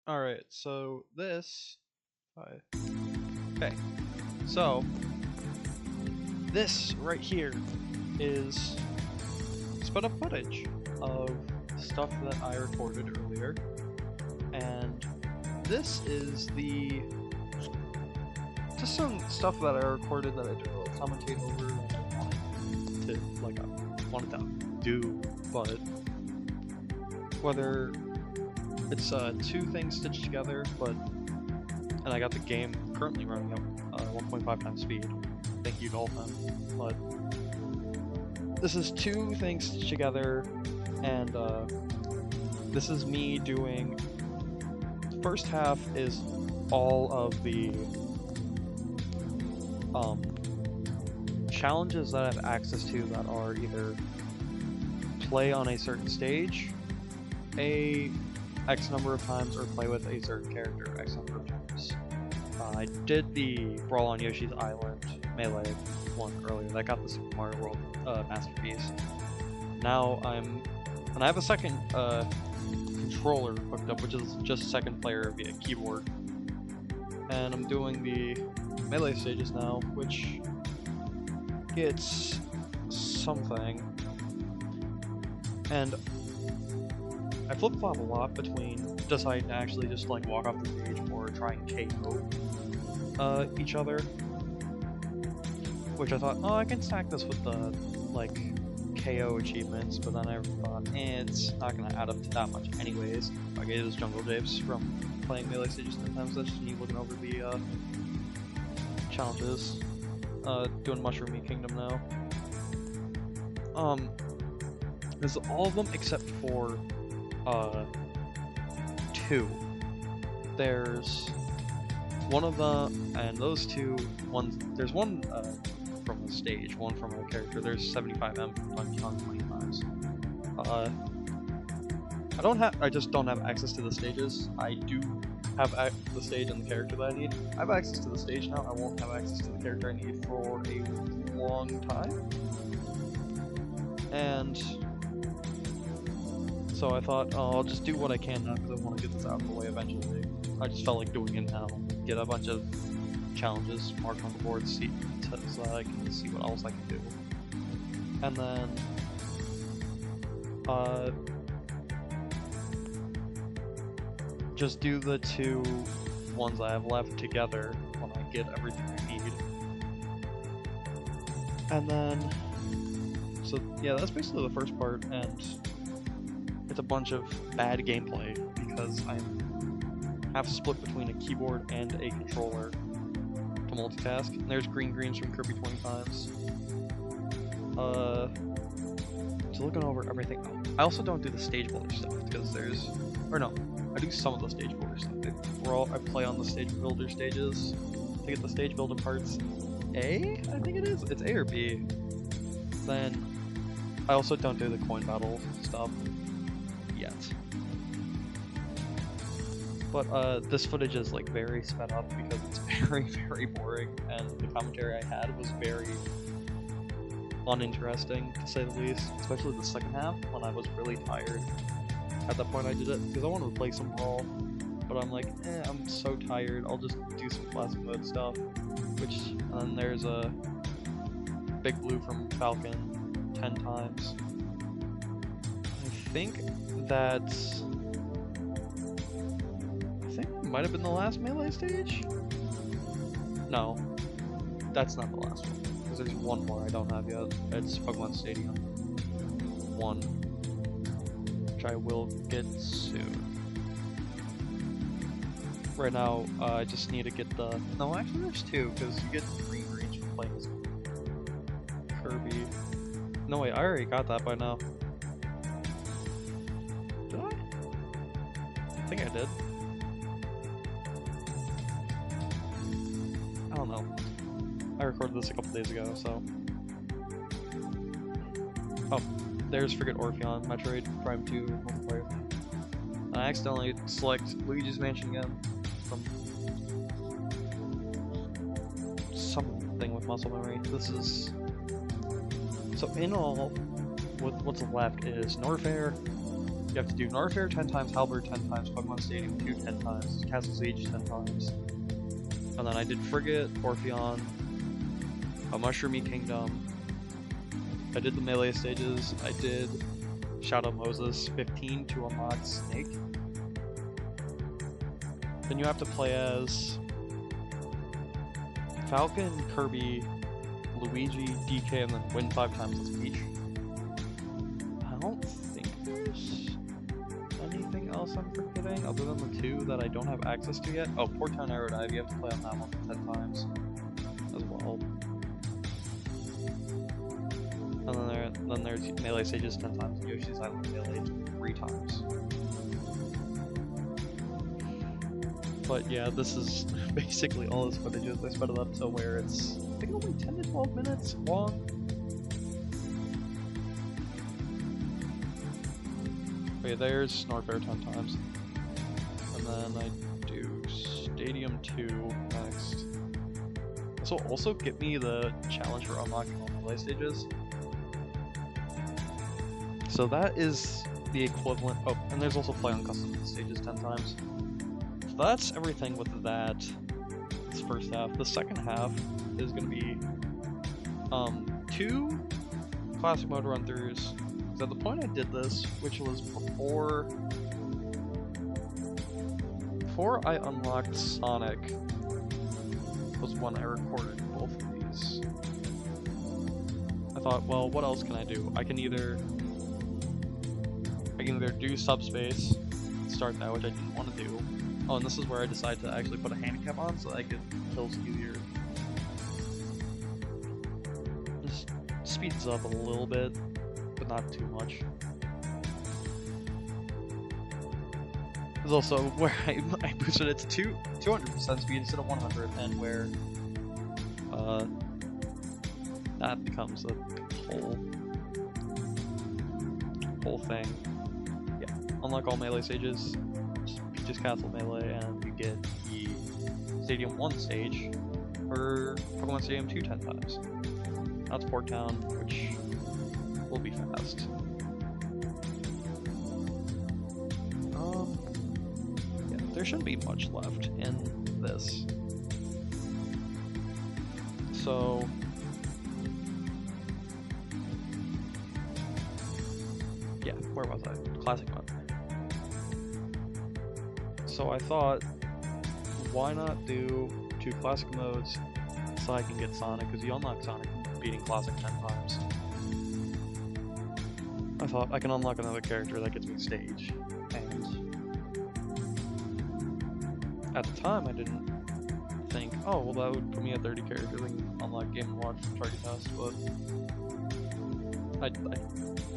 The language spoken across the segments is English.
Alright, so this... Okay, so this right here is sped up footage of stuff that I recorded earlier, and this is just some stuff that I recorded that I didn't really commentate over that I wanted to do, but whether it's two things stitched together, and I got the game currently running at 1.5 times speed. Thank you, Dolphin. But this is two things stitched together, and this is me doing. The first half is all of the challenges that I have access to that are either play on a certain stage, X number of times, or play with a certain character X number of times. I did the Brawl on Yoshi's Island melee one earlier. That got the Super Mario World masterpiece. Now I have a second controller hooked up, which is just second player via keyboard. And I'm doing the melee stages now, which gets something. And I flip-flop a lot between deciding to actually just like walk off the stage or try and KO each other. Which I thought, oh, I can stack this with the like KO achievements, but then I thought, it's not gonna add up to that much anyways. I get those jungle japes from playing melee stages sometimes. That's just me looking over the challenges. Doing Mushroomy Kingdom now. There's all of them except for two. There's one of them, and those two ones. There's one from the stage, one from a character. There's 75M from 20 times. I just don't have access to the stages. I do have the stage and the character that I need. I have access to the stage now. I won't have access to the character I need for a long time. And so I thought, oh, I'll just do what I can now because I want to get this out of the way eventually. I just felt like doing it now. Get a bunch of challenges marked on the board so that I can see what else I can do. And then just do the two ones I have left together when I get everything I need. And then, so yeah, that's basically the first part, and it's a bunch of bad gameplay because I have to split between a keyboard and a controller to multitask. And there's green greens from Kirby 20 times. So looking over everything. I also don't do the stage builder stuff because I do some of the stage builder stuff. I play on the stage builder stages to get the stage builder parts. A? I think it is. It's A or B. Then I also don't do the coin battle stuff yet. But this footage is like very sped up because it's very, very boring, and the commentary I had was very uninteresting, to say the least, especially the second half when I was really tired. At that point I did it because I wanted to play some Brawl, but I'm like, I'm so tired, I'll just do some classic mode stuff. And then there's a Big Blue from Falcon 10 times. I think it might have been the last melee stage? No, that's not the last one. Because there's one more I don't have yet. It's Pokemon Stadium 1, which I will get soon. Right now, I just need to get the... No, actually there's two, because you get the green greens from playing as Kirby. No wait, I already got that by now. Did I? I think I did. I don't know. I recorded this a couple days ago, so... Oh, there's Forget Orpheon, Metroid Prime 2 multiplayer. I accidentally select Luigi's Mansion again from something with muscle memory. This is... So in all, what's left is Norfair, You have to do Norfair 10 times, Halberd 10 times, Pokemon Stadium 2 10 times, Castle Siege 10 times. And then I did Frigate, Orpheon, a Mushroomy Kingdom. I did the melee stages. I did Shadow Moses 15 to unlock Snake. Then you have to play as Falcon, Kirby, Luigi, DK, and then win 5 times as Peach. I don't think there's anything else I'm forgetting other than the 2 that I don't have access to yet. Oh, Port Town Aerodive, you have to play on that one 10 times as well. And then there's melee stages 10 times, and Yoshi's Island melee 3 times. But yeah, this is basically all this footage is. They sped it up to where it's, I think, only 10 to 12 minutes long. Okay, there's Norfair 10 times. And then I do Stadium 2 next. This will also get me the challenge for unlocking all melee stages. So that is the equivalent. Oh, and there's also play on custom stages 10 times. So that's everything with that. This first half. The second half is going to be 2 classic mode run-throughs. So at the point I did this, which was before I unlocked Sonic, was when I recorded both of these. I thought, well, what else can I do? I can either do Subspace, start that, which I didn't want to do. Oh, and this is where I decided to actually put a handicap on so that I could kill easier. Just speeds up a little bit, but not too much. There's also where I boosted it to 200% speed instead of 100, and where that becomes a whole thing. Yeah, unlock all melee stages, Peach's Castle melee, and you get the Stadium 1 stage for Pokemon Stadium 2 10 times. That's Port Town, which will be fast. Yeah, there shouldn't be much left in this. So yeah, where was I? Classic mode. So I thought, why not do 2 classic modes so I can get Sonic, because you unlock Sonic beating classic 10 times. I thought I can unlock another character that gets me stage, and at the time I didn't think, oh well, that would put me at 30 character when you unlock Game & Watch Target Test, but I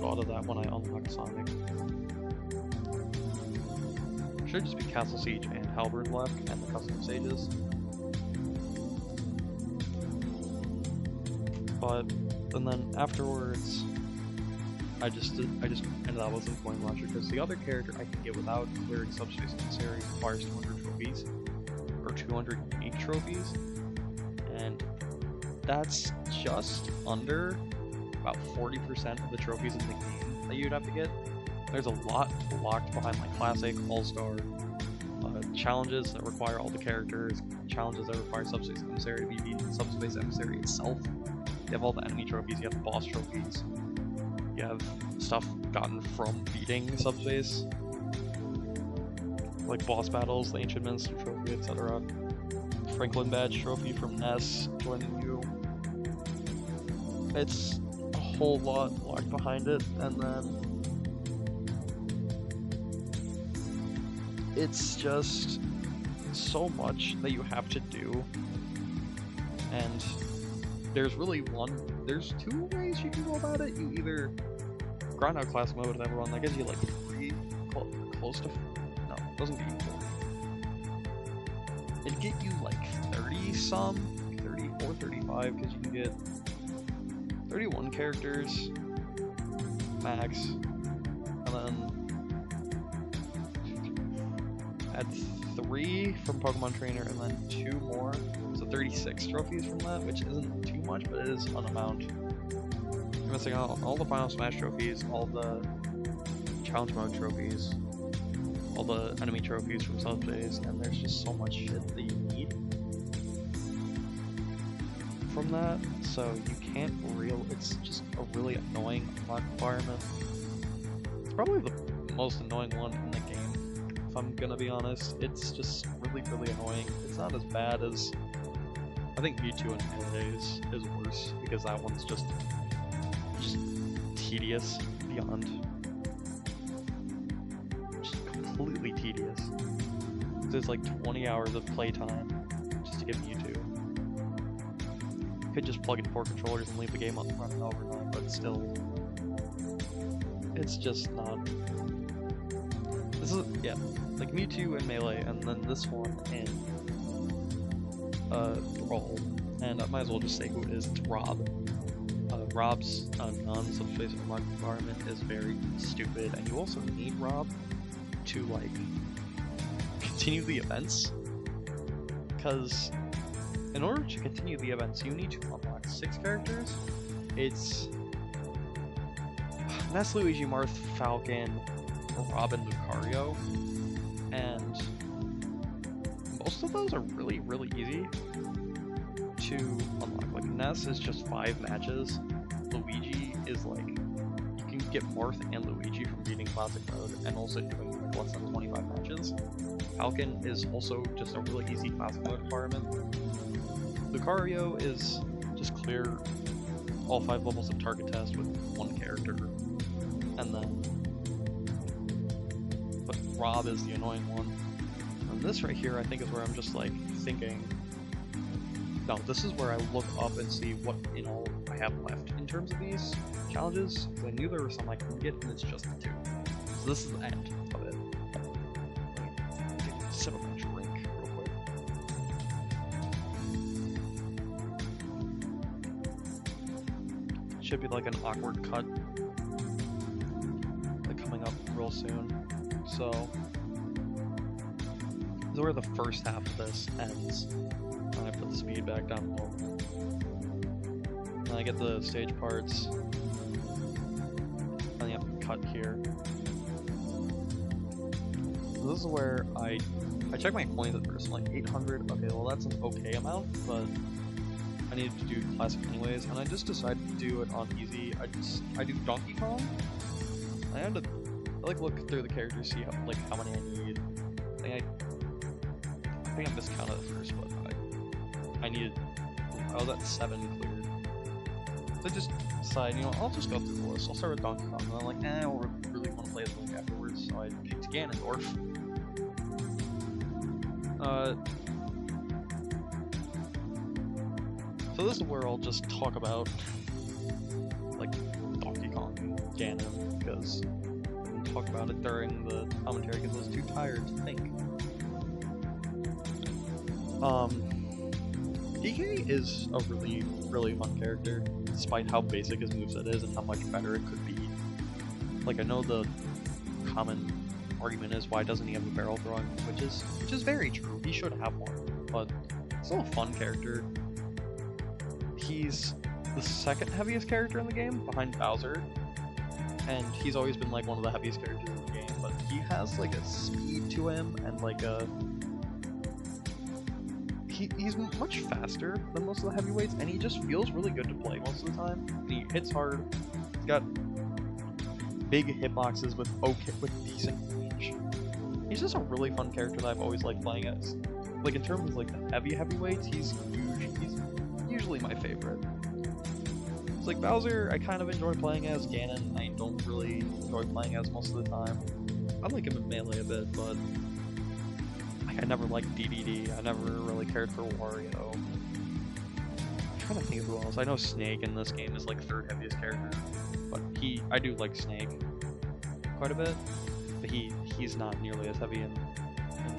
thought of that when I unlocked Sonic. Should just be Castle Siege and Halberd left, and the custom stages. But and then afterwards, I just ended up with a coin launcher, because the other character I can get without clearing subspace necessary requires 200 trophies, or 200 unique trophies, and that's just under about 40% of the trophies in the game that you'd have to get. There's a lot locked behind like Classic, All-Star, challenges that require all the characters, challenges that require Subspace Emissary to be beaten, Subspace Emissary itself. You have all the enemy trophies, you have boss trophies, you have stuff gotten from beating Subspace, like boss battles, the Ancient Minister trophy, etc. Franklin Badge trophy from Ness joining you. It's a whole lot locked behind it, and then it's just so much that you have to do, and there's there's 2 ways you can go about it. You either grind out classic mode and everyone, that gives you like 3, close to, no, it doesn't get you 40. It'd get you like 30 some, 34, 35, because you can get 31 characters max, and then add 3 from Pokemon Trainer, and then 2 more, so 36 trophies from that, which isn't too much, but it is an amount. You're missing out on all the Final Smash trophies, all the challenge mode trophies, all the enemy trophies from subspace, and there's just so much shit that you need from that, so you can't it's just a really annoying unlock requirement. It's probably the most annoying one in the game, if I'm gonna be honest. It's just really, really annoying. It's not as bad as, I think Mewtwo and Melee is worse, because that one's just tedious beyond, just completely tedious. There's like 20 hours of playtime just to get Mewtwo. Could just plug in 4 controllers and leave the game up running overnight, but still, it's just not. This is, yeah, like Mewtwo and Melee, and then this one in Brawl, and I might as well just say who it is. It's Rob. Rob's non-subspace unlock environment is very stupid, and you also need Rob to like continue the events, because in order to continue the events, you need to unlock 6 characters. It's Ness, Luigi, Marth, Falcon, Robin, Lucario, and most of those are really, really easy to unlock. Like Ness is just 5 matches. Luigi is like, you can get Marth and Luigi from beating Classic Mode and also doing like less than 25 matches. Falcon is also just a really easy Classic Mode requirement. Lucario is just clear all 5 levels of target test with 1 character, and then, but Rob is the annoying one. And this right here, I think, is where I'm just like thinking, no, this is where I look up and see what I have left in terms of these challenges. I knew there were some I couldn't get, and it's just the 2. So this is the end of it. Let me take a sip of my drink real quick. Should be like an awkward cut, like coming up real soon. So this is where the first half of this ends. I put the speed back down low. And I get the stage parts. And you have to cut here. So this is where I check my coins at first. I'm like 800. Okay, well that's an okay amount, but I needed to do classic anyways, and I just decided to do it on easy. I do Donkey Kong. I had to like look through the characters, see how many I need. I think I miscounted at first, but I was at 7 cleared. So I just decided, I'll just go through the list. I'll start with Donkey Kong, and I'm like, I don't really want to play as Link afterwards, so I picked Ganondorf. So this is where I'll just talk about, like, Donkey Kong and Ganon, because I didn't talk about it during the commentary because I was too tired to think. DK is a really, really fun character, despite how basic his moveset is and how much better it could be. Like, I know the common argument is, why doesn't he have a barrel throwing, which is very true. He should have one, but still a fun character. He's the 2nd heaviest character in the game, behind Bowser, and he's always been like one of the heaviest characters in the game, but he has like a speed to him and like a... He's much faster than most of the heavyweights, and he just feels really good to play most of the time. And he hits hard. He's got big hitboxes with decent range. He's just a really fun character that I've always liked playing as. Like in terms of like the heavyweights, he's usually my favorite. It's like Bowser, I kind of enjoy playing as. Ganon, I don't really enjoy playing as most of the time. I like him in Melee a bit, but I never liked DDD. I never really cared for Wario. I'm trying to think of who else. I know Snake in this game is like 3rd heaviest character, but I do like Snake quite a bit, but he's not nearly as heavy in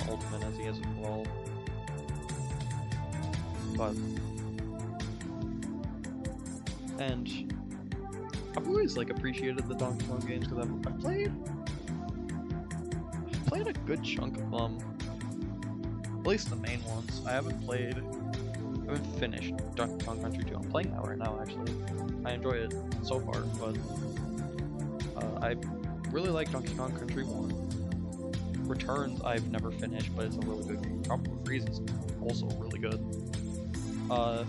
Ultimate as he is in Brawl. But and I've always like appreciated the Donkey Kong games because I've played a good chunk of them. At least the main ones. I haven't finished Donkey Kong Country 2. I'm playing that right now, actually. I enjoy it so far, but I really like Donkey Kong Country 1. Returns I've never finished, but it's a really good game. Tropical Freeze is also really good. I've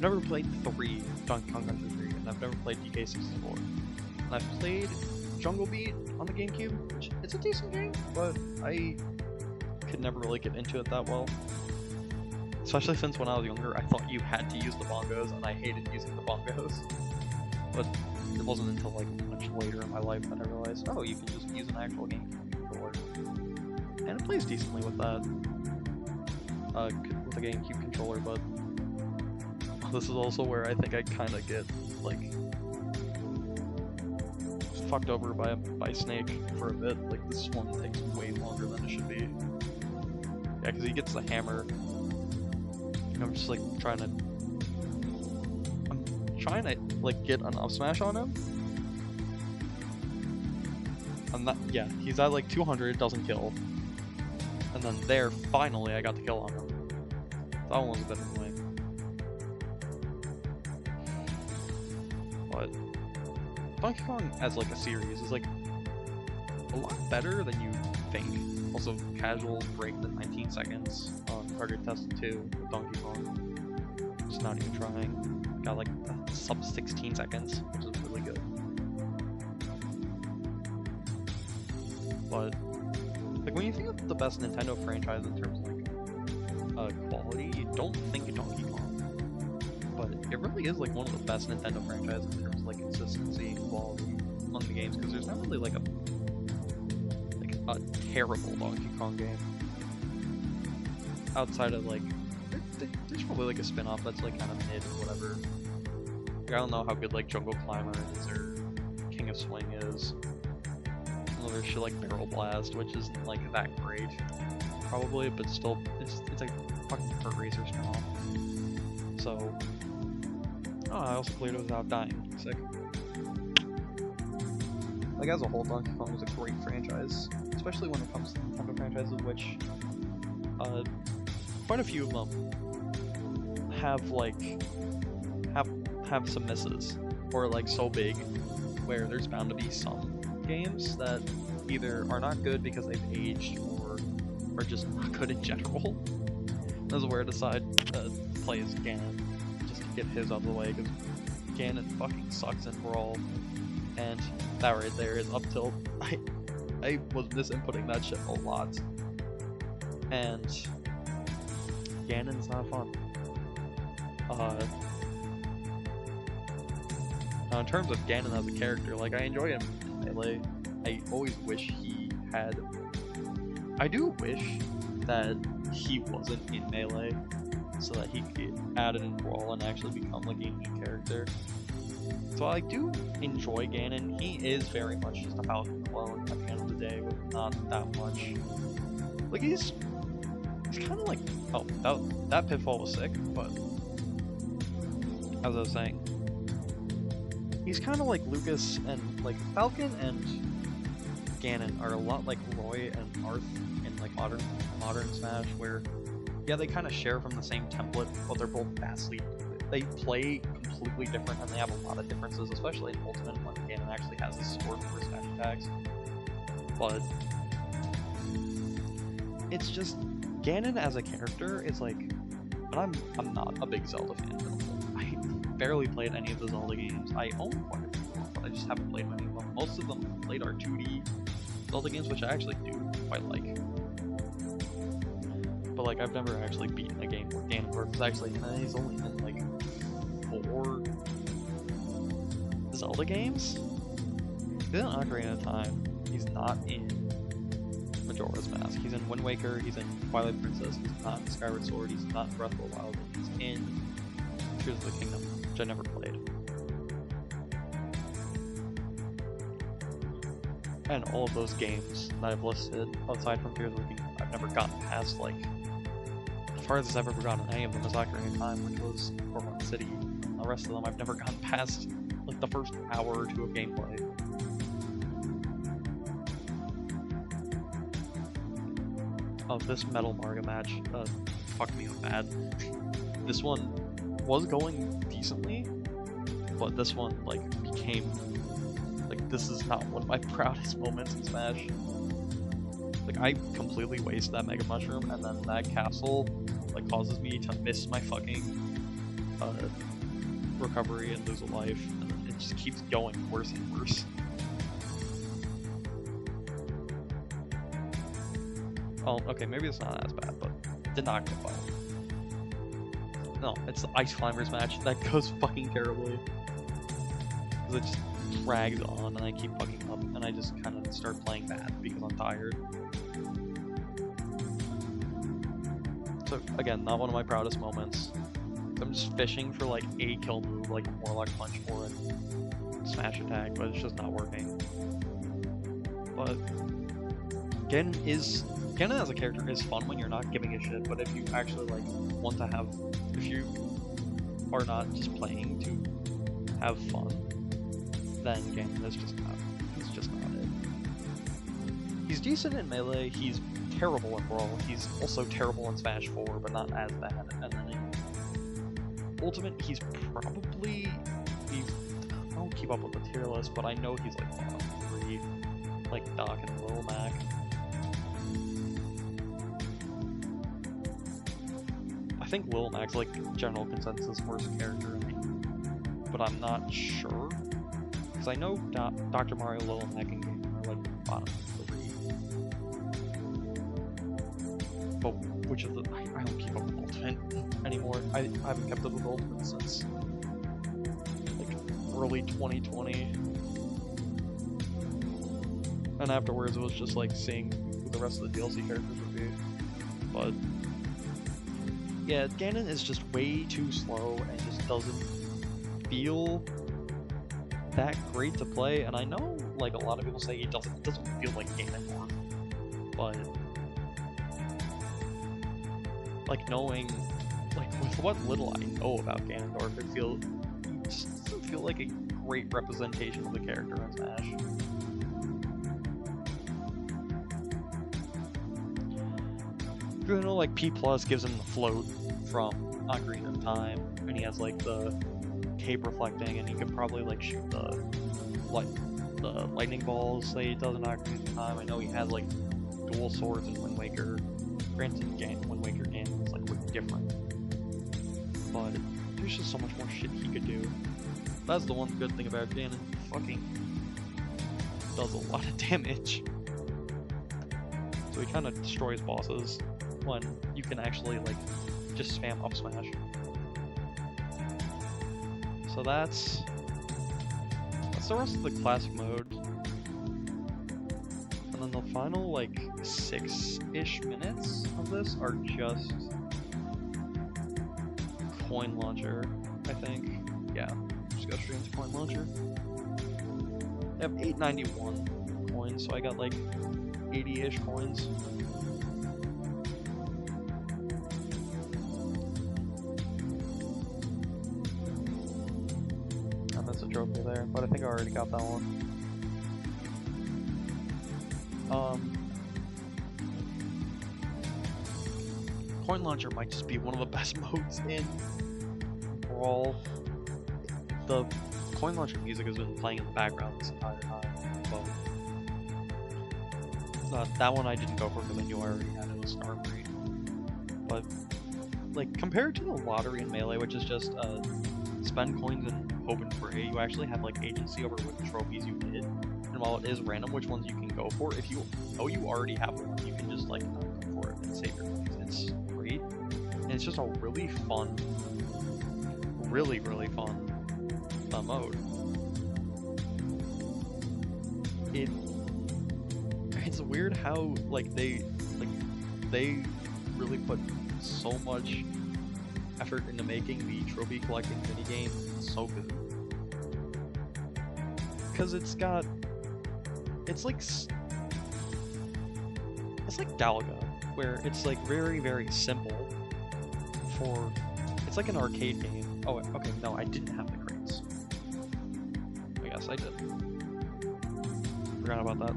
never played Donkey Kong Country 3, and I've never played DK64. And I've played Jungle Beat on the GameCube, which it's a decent game, but I could never really get into it that well. Especially since when I was younger, I thought you had to use the bongos, and I hated using the bongos. But it wasn't until like much later in my life that I realized, oh, you can just use an actual GameCube controller. And it plays decently with that, with a GameCube controller, but this is also where I think I kind of get, like, fucked over by Snake for a bit. Like, this one takes way longer than it should be. Yeah, because he gets the hammer. I'm just like trying to like get an up smash on him. Yeah, he's at like 200, doesn't kill. And then there, finally I got the kill on him. That one was a bit annoying. But Donkey Kong as like a series is like a lot better than you think. Also, casual break the 19 seconds on Target Test 2 with Donkey Kong. Just not even trying. Got like a sub 16 seconds, which is really good. But like when you think of the best Nintendo franchise in terms of like quality, you don't think of Donkey Kong. But it really is like one of the best Nintendo franchises in terms of like consistency and quality among the games, because there's not really like a terrible Donkey Kong game. Outside of like, there's probably like a spin-off that's like kind of mid or whatever. Like, I don't know how good like Jungle Climber is or King of Swing is. Another shit like Barrel Blast, which isn't like that great, probably, but still, it's like fucking Kart Racer spin-off. So, oh, I also played it without dying. Sick. Like as a whole, Donkey Kong is a great franchise, especially when it comes to Nintendo franchises, which quite a few of them have like have some misses, or like so big where there's bound to be some games that either are not good because they've aged or are just not good in general. This is where I decide to play as Ganon, just to get his out of the way, because Ganon fucking sucks in Brawl, and that right there is up tilt. I was misinputting that shit a lot, and Ganon's not fun. Now in terms of Ganon as a character, like I enjoy him in Melee. I always wish he had. I do wish that he wasn't in Melee, so that he could get added in Brawl and actually become like a unique character. So I do enjoy Ganon. He is very much just a Falcon clone at the end of the day, with not that much. Like he's kind of like, oh, that pitfall was sick, but as I was saying, he's kind of like Lucas, and like Falcon and Ganon are a lot like Roy and Arth in like modern Smash, where yeah, they kind of share from the same template, but they're both they play completely different, and they have a lot of differences, especially in Ultimate when Ganon actually has his sword for his smash attacks. But it's just Ganon as a character is like, and I'm not a big Zelda fan. I barely played any of the Zelda games. I own quite a few of them, but I just haven't played many of them. Most of them I've played are 2D Zelda games, which I actually do quite like. But like, I've never actually beaten a game where Ganondorf is actually, he's only in like 4 Zelda games? He's in Ocarina of Time. He's not in Majora's Mask. He's in Wind Waker, he's in Twilight Princess, he's not in Skyward Sword, he's not in Breath of the Wild, he's in Tears of the Kingdom, which I never played. And all of those games that I've listed, aside from Tears of the Kingdom, I've never gotten past, like, as far as I've ever gotten any of them is Ocarina of Time, which was Cormorant City. The rest of them I've never gotten past, like, the first hour or two of gameplay. Oh, this Metal Marga match fucked me up bad. This one was going decently, but this one, like, became Like, this is not one of my proudest moments in Smash. Like, I completely waste that Mega Mushroom, and then that castle, like, causes me to miss my fucking, recovery and lose a life, and then it just keeps going worse and worse. Oh, okay, maybe it's not as bad, but it did not go well. No, it's the Ice Climbers match. That goes fucking terribly. Because it just drags on, and I keep fucking up, and I just kind of start playing bad because I'm tired. So, again, not one of my proudest moments. I'm just fishing for, like, a kill move, like a Warlock Punch or a Smash Attack, but it's just not working. But Ganon as a character is fun when you're not giving a shit, but if you actually, like, want to have... If you are not just playing to have fun, then Ganon is just not... He's just not it. He's decent in Melee, he's terrible in Brawl, he's also terrible in Smash 4, but not as bad, and then in Ultimate, he's probably... I don't keep up with the tier list, but I know he's, like, bottom 3, like Doc and Lil Mac. I think Lil Mac's like general consensus worst character, but I'm not sure. Because I know Dr. Mario, Lil Mac, and Ganon are like bottom 3. But which of the... I don't keep up with Ultimate anymore. I haven't kept up with Ultimate since like early 2020. And afterwards it was just like seeing who the rest of the DLC characters would be. But yeah, Ganon is just way too slow and just doesn't feel that great to play. And I know, like, a lot of people say it doesn't feel like Ganon, but like knowing, like with what little I know about Ganondorf, it just doesn't feel like a great representation of the character in Smash. You know, like P+ gives him the float from Ocarina of Time, and he has like the cape reflecting, and he could probably like shoot the lightning balls that he does in Ocarina of Time. I know he has like dual swords in Wind Waker. Granted, Wind Waker Ganon is like way different, but there's just so much more shit he could do. That's the one good thing about Ganon. He fucking does a lot of damage. So he kind of destroys bosses when you can actually like just spam up smash. So that's the rest of the classic mode. And then the final like 6-ish minutes of this are just coin launcher, I think. Yeah, just go straight into coin launcher. I have 891 coins, so I got like 80-ish coins. And that's a trophy there, but I think I already got that one. Coin launcher might just be one of the best modes in Brawl. The coin launcher music has been playing in the background this entire time, but that one I didn't go for because I knew I already had it with Star Free. But like compared to the lottery in Melee, which is just spend coins and hope and pray, you actually have like agency over which trophies you hit. And while it is random which ones you can go for, if you know you already have one, you can just like not go for it and save your coins. It's great, and it's just a really fun, really fun mode. It's weird how like they really put so much effort into making the trophy collecting minigame so good. Because it's like Galaga, where it's like very simple for, it's like an arcade game. Oh, okay, no, I didn't have the crates. I guess I did. Forgot about that.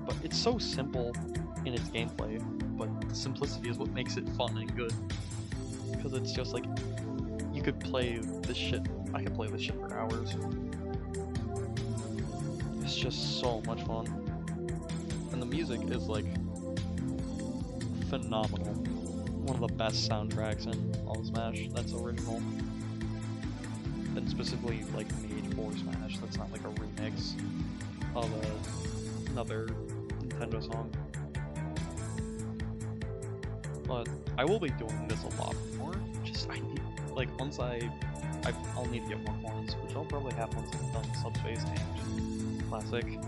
But it's so simple in its gameplay, but the simplicity is what makes it fun and good. Because it's just like, you could play this shit, I could play this shit for hours. It's just so much fun. And the music is like phenomenal. One of the best soundtracks in all of Smash that's original. And specifically like made for Smash. That's not like a remix of another Nintendo song. But I will be doing this a lot more. Just I need like once I'll need to get more coins, which I'll probably have once I've done Subspace and Classic.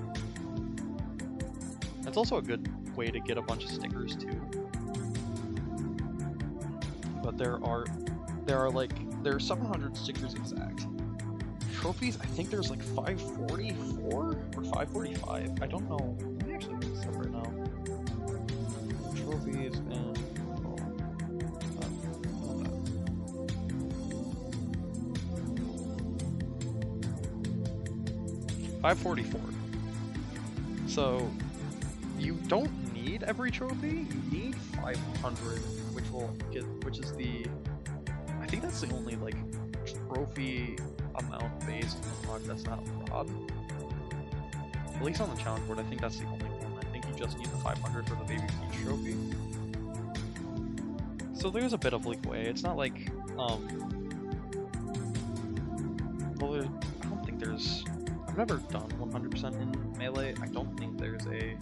That's also a good way to get a bunch of stickers too. But there are 700 stickers exact. Trophies, I think there's like 544 or 545. I don't know. Let me actually look this up right now. Trophies and 544. So you don't need every trophy. You need 500, which is the. I think that's the only like trophy amount based unlock that's not broad. At least on the challenge board, I think that's the only one. I think you just need the 500 for the Baby Peach trophy. So there's a bit of leeway. It's not like well, I don't think there's. I've never done 100% in Melee. I don't think there's a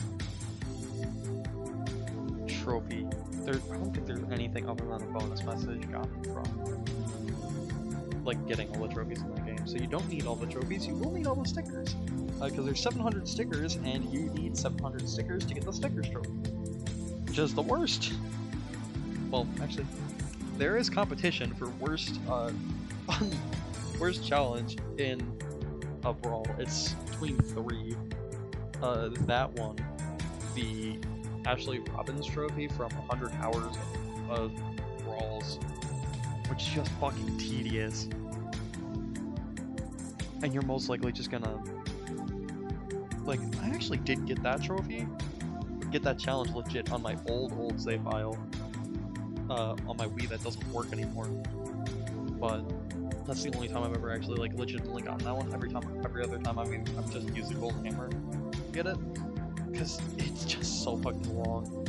trophy. I don't think there's anything other than a bonus message gotten from like getting all the trophies in the game. So you don't need all the trophies. You will need all the stickers because there's 700 stickers, and you need 700 stickers to get the stickers trophy, which is the worst. Well, actually, there is competition for worst worst challenge in a Brawl. It's between three. That one, the Ashley Robbins trophy from 100 hours of Brawls, which is just fucking tedious. And you're most likely just gonna... Like, I actually did get that trophy, get that challenge legit on my old save file, on my Wii that doesn't work anymore. But that's the only time I've ever actually like legitimately gotten that one. Every other time I've just used the golden hammer to get it, because it's just so fucking long.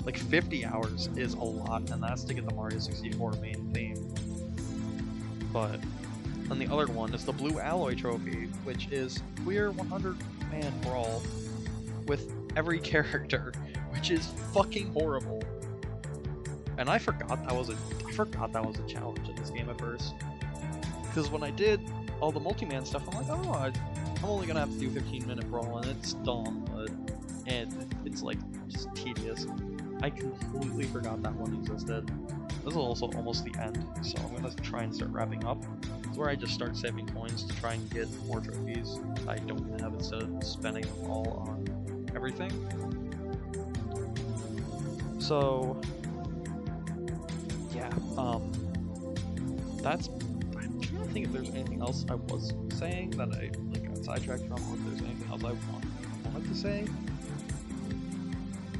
Like 50 hours is a lot, and that's to get the Mario 64 main theme. But then the other one is the Blue Alloy trophy, which is clear 100-man Brawl with every character, which is fucking horrible. And I forgot that was a challenge in this game at first. Because when I did all the multi-man stuff, I'm like, oh, I'm only gonna have to do 15-minute Brawl, and it's dumb, and it's like just tedious. I completely forgot that one existed. This is also almost the end, so I'm gonna try and start wrapping up. It's where I just start saving coins to try and get more trophies I don't have, instead of spending them all on everything. So yeah, that's. I'm trying to think if there's anything else I was saying that I like got sidetracked from, or if there's anything else I wanted to say.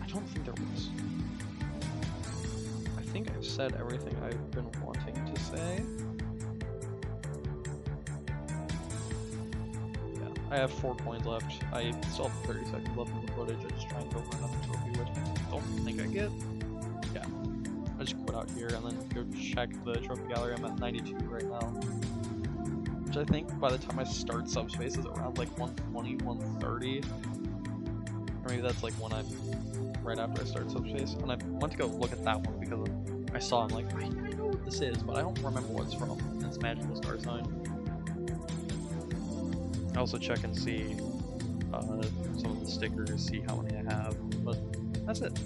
I don't think there was. I think I've said everything I've been wanting to say. Yeah, I have 4 coins left. I still have 30 seconds left in the footage. I just try and go for another trophy, which I don't think I get. Yeah. I just quit out here and then go check the trophy gallery. I'm at 92 right now. Which I think by the time I start Subspace is around like 120, 130. Or maybe that's like when right after I start Subspace. And I went to go look at that one because I saw, I'm like, I know what this is, but I don't remember what it's from. And it's Magical Star Sign. I also check and see some of the stickers, see how many I have. But that's it.